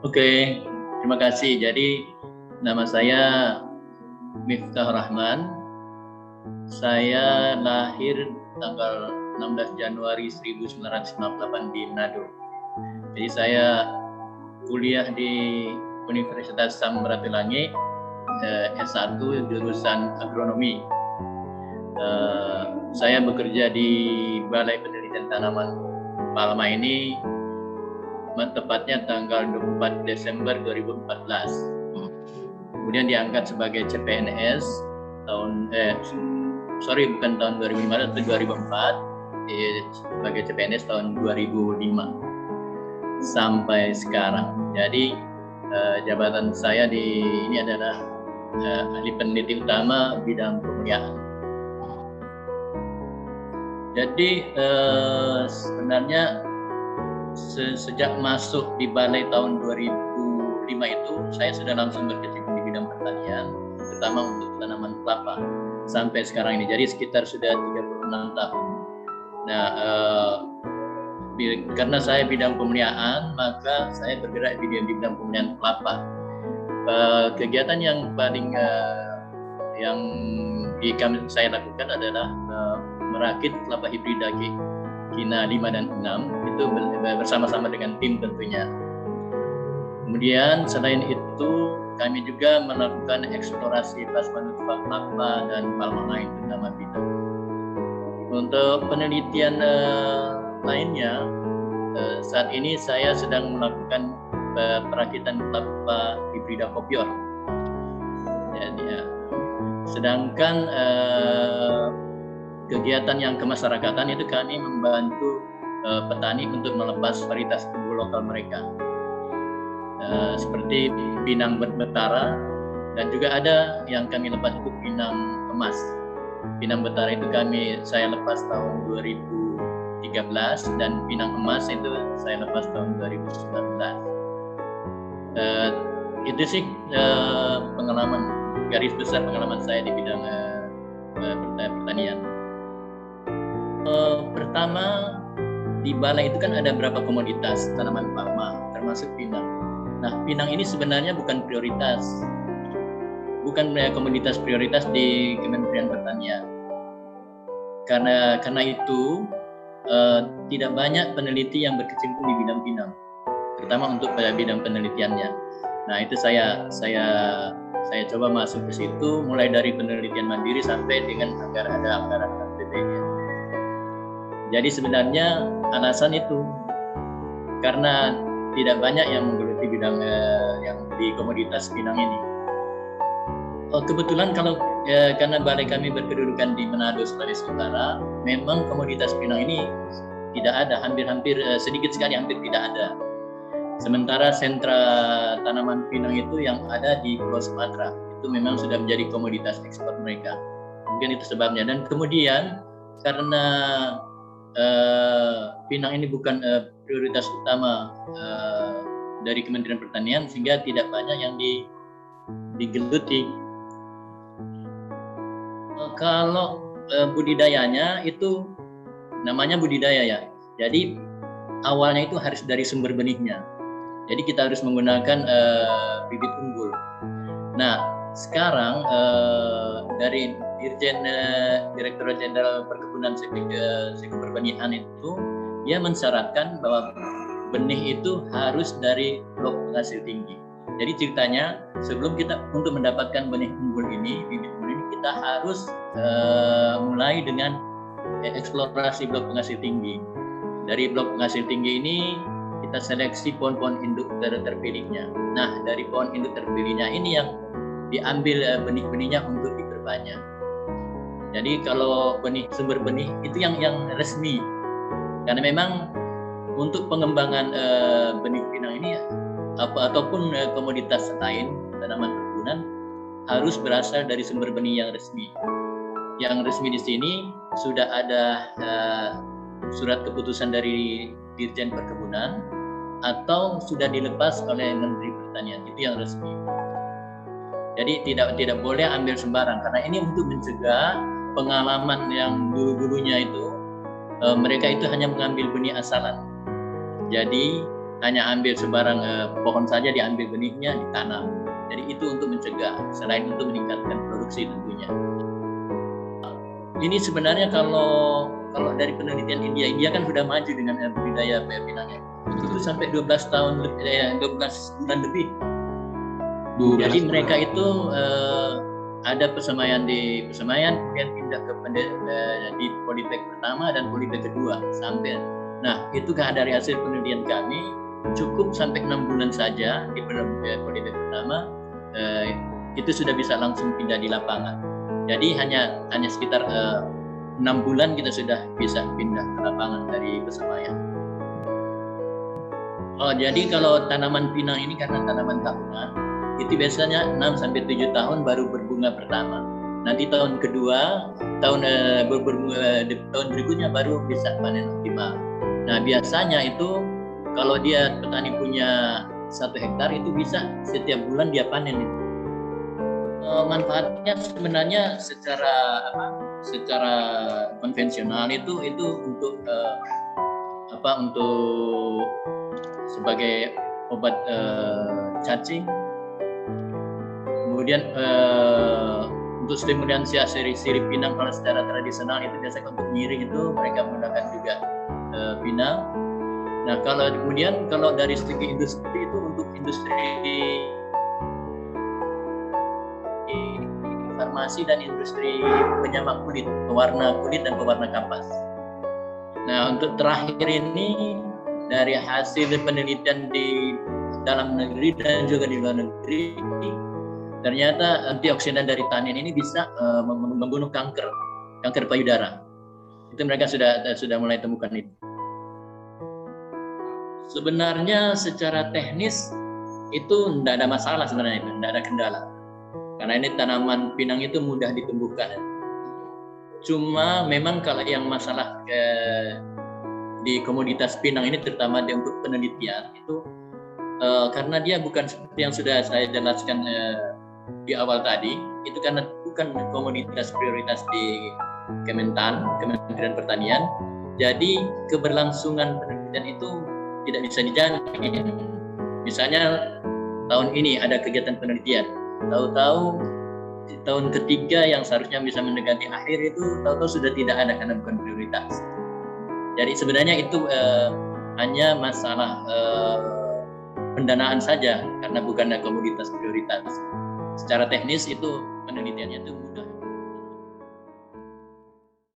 Oke, terima kasih. Jadi nama saya Miftah Rahman. Saya lahir tanggal 16 Januari 1998 di Manado. Jadi saya kuliah di Universitas Samratulangi S1 jurusan agronomi. Saya bekerja di Balai Penelitian Tanaman Palma ini tepatnya tanggal 24 Desember 2014. Kemudian diangkat sebagai CPNS bukan tahun 2005 atau 2004, sebagai CPNS tahun 2005 sampai sekarang. Jadi jabatan saya ini adalah ahli peneliti utama bidang pemeliharaan. Jadi sebenarnya sejak masuk di balai tahun 2005 itu saya sudah langsung berkecimpung di bidang pertanian, terutama untuk tanaman kelapa sampai sekarang ini. Jadi sekitar sudah 36 tahun. Nah, karena saya bidang pemeliharaan, maka saya bergerak di bidang pemeliharaan kelapa. Kegiatan yang paling saya lakukan adalah merakit kelapa hibrida Kina 5 dan 6 itu bersama-sama dengan tim tentunya. Kemudian selain itu kami juga melakukan eksplorasi plasmanutua kelapa dan palma lain terutama bidang. Untuk penelitian lainnya, saat ini saya sedang melakukan perakitan kelapa hibrida kopior. Jadi, sedangkan kegiatan yang kemasyarakatan itu kami membantu petani untuk melepas varietas unggul lokal mereka, seperti pinang betara, dan juga ada yang kami lepas itu pinang emas. Pinang betara itu saya lepas tahun 2013 dan pinang emas itu saya lepas tahun 2019. Itu sih pengalaman garis besar pengalaman saya di bidang pertanian. Pertama, di balai itu kan ada beberapa komoditas tanaman palma, termasuk pinang. Nah, pinang ini sebenarnya bukan prioritas, bukan komoditas prioritas di Kementerian Pertanian. Karena itu tidak banyak peneliti yang berkecimpung di bidang pinang, terutama untuk bidang penelitiannya. Nah, itu saya coba masuk ke situ, mulai dari penelitian mandiri sampai dengan ada anggaran APBN. Jadi sebenarnya alasan itu karena tidak banyak yang menggeluti bidang yang di komoditas pinang ini. Kebetulan karena balai kami berkedudukan di Manado, Sulawesi Utara, memang komoditas pinang ini tidak ada, hampir sedikit sekali, hampir tidak ada. Sementara sentra tanaman pinang itu yang ada di Pulau Sumatera, itu memang sudah menjadi komoditas ekspor mereka. Mungkin itu sebabnya. Dan kemudian karena pinang ini bukan prioritas utama dari Kementerian Pertanian, sehingga tidak banyak yang digeluti. Kalau budidayanya itu namanya budidaya ya. Jadi awalnya itu harus dari sumber benihnya. Jadi kita harus menggunakan bibit unggul. Nah, sekarang dari Direktorat Jenderal Perkebunan Sekubarbanihan itu dia mensyaratkan bahwa benih itu harus dari blok penghasil tinggi. Jadi ceritanya sebelum kita untuk mendapatkan benih unggul ini, bibit unggul ini, kita harus mulai dengan eksplorasi blok penghasil tinggi. Dari blok penghasil tinggi ini kita seleksi pohon-pohon induk terpilihnya. Nah, dari pohon induk terpilihnya ini yang diambil benih-benihnya untuk diperbanyak. Jadi kalau sumber benih itu yang resmi, karena memang untuk pengembangan benih pinang ini ataupun komoditas lain tanaman perkebunan harus berasal dari sumber benih yang resmi. Yang resmi di sini sudah ada surat keputusan dari Dirjen Perkebunan atau sudah dilepas oleh Menteri Pertanian, itu yang resmi. Jadi tidak boleh ambil sembarang, karena ini untuk mencegah pengalaman yang dulunya itu mereka itu hanya mengambil benih asalan. Jadi hanya ambil sebarang pohon saja, diambil benihnya, ditanam. Jadi itu untuk mencegah, selain untuk meningkatkan produksi tentunya. Ini sebenarnya kalau dari penelitian India kan sudah maju dengan budidaya peyem pinang. Itu sampai 12 bulan lebih. Jadi mereka itu ada persemaian di persemaian, kemudian pindah ke di polipek pertama dan polipek kedua sampai. Nah, itu dari hasil penelitian kami cukup sampai 6 bulan saja di polipek pertama itu sudah bisa langsung pindah di lapangan. Jadi hanya sekitar 6 bulan kita sudah bisa pindah ke lapangan dari persemaian. Jadi kalau tanaman pinang ini karena tanaman tahunan, itu biasanya 6-7 tahun baru berbunga pertama. Nanti tahun kedua, tahun berikutnya baru bisa panen optimal. Nah biasanya itu kalau dia petani punya 1 hektar itu bisa setiap bulan dia panen. Manfaatnya sebenarnya secara konvensional itu untuk untuk sebagai obat cacing. Kemudian untuk stimulansi sirip pinang kalau secara tradisional itu biasanya untuk nyiring itu mereka menggunakan juga pinang. Nah kemudian kalau dari segi industri itu untuk industri farmasi dan industri penyamak kulit, pewarna kulit dan pewarna kapas. Nah untuk terakhir ini dari hasil penelitian di dalam negeri dan juga di luar negeri, ternyata antioksidan dari tanin ini bisa membunuh kanker payudara. Itu mereka sudah mulai temukan itu. Sebenarnya secara teknis itu tidak ada masalah sebenarnya, itu tidak ada kendala. Karena ini tanaman pinang itu mudah ditumbuhkan. Cuma memang kalau yang masalah di komoditas pinang ini terutama untuk penelitian itu karena dia bukan seperti yang sudah saya jelaskan di awal tadi, itu karena bukan komoditas prioritas di Kementerian Pertanian, jadi keberlangsungan penelitian itu tidak bisa dijamin. Misalnya tahun ini ada kegiatan penelitian, tahu-tahu di tahun ketiga yang seharusnya bisa mendekati akhir itu tahu-tahu sudah tidak ada karena bukan prioritas. Jadi sebenarnya itu hanya masalah pendanaan saja karena bukan komoditas prioritas. Secara teknis itu penelitiannya itu mudah.